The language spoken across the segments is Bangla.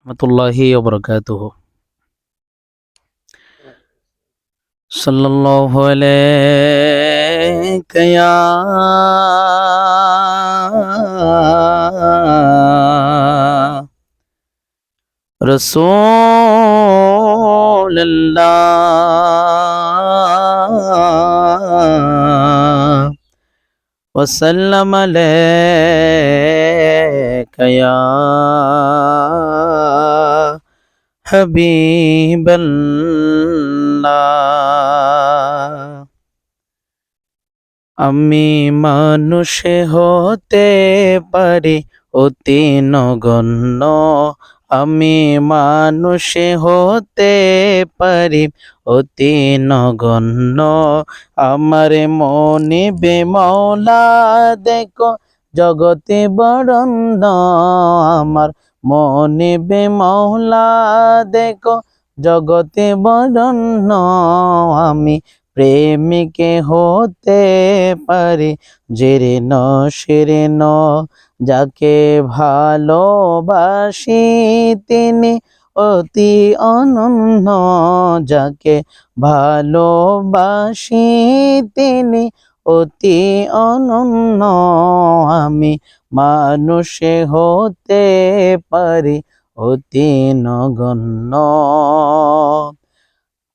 রহমতুল্লাহি ওয়া বারাকাতুহু। সাল্লাল্লাহু আলাইকা ইয়া রাসূলুল্লাহ ওয়া সাল্লাম আলাইকা ইয়া হাবিবাল্লাহ। আমি মানুষে হতে পারি অতি নগণ্য, আমি মানুষে হতে পারি অতি নগণ্য। আমার মনে বেমৌলা দেখো জগতে বরণ্য, আমার মনে বেমৌলা দেখো জগতে বরণ্য। আমি প্রেমিকে হতে পারি জেরে ন সেরে ন, যাকে ভালোবাসি তিনি অতি অনন্য, যাকে ভালোবাসি তিনি অতি অনন্য। আমি মানুষে হতে পারি অতি নগণ্য।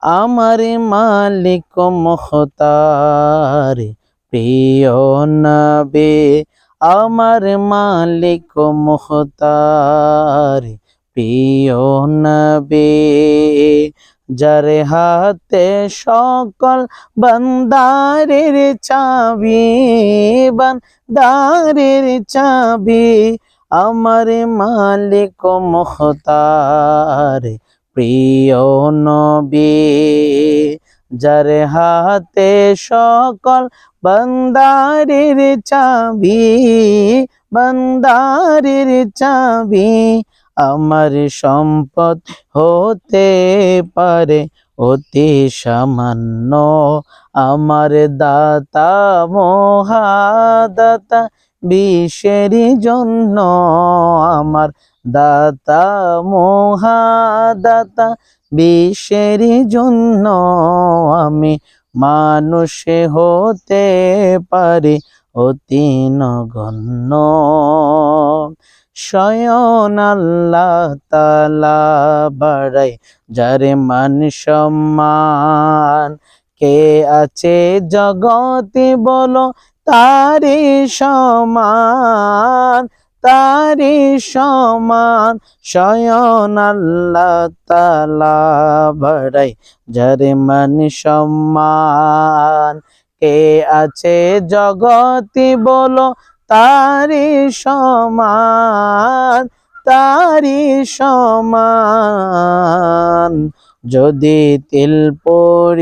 আমার মালিক মুখতার প্রিয় নবী, আমার মালিক মুখতার প্রিয় নবী। যার হাতে সকল বান্দারের চাবি, বান্দারের চাবি। আমার মালিক মুখতার প্রিয় নবী, যার হাতে সকল বান্দারের চাবি, বান্দারের চাবি। আমার সম্পদ হতে পারে অতি সামান্য, আমার দাতা মহাদাতা বিশ্বের জন্য, আমার দাতা মহাদাতা বিশ্বের জন্য। আমি মানুষে হতে পারি অতি নগণ্য। স্বয়ং আল্লাহ তাআলা বাড়াই যার মান সম্মান, কে আছে জগতে বলো তারি সমান, তারি সমান। স্বয়ং আল্লাহ তাআলা বাড়াই যার মান সম্মান, কে আছে জগতে বলো তারি সমান, তারি সমান। যদি তিল পরি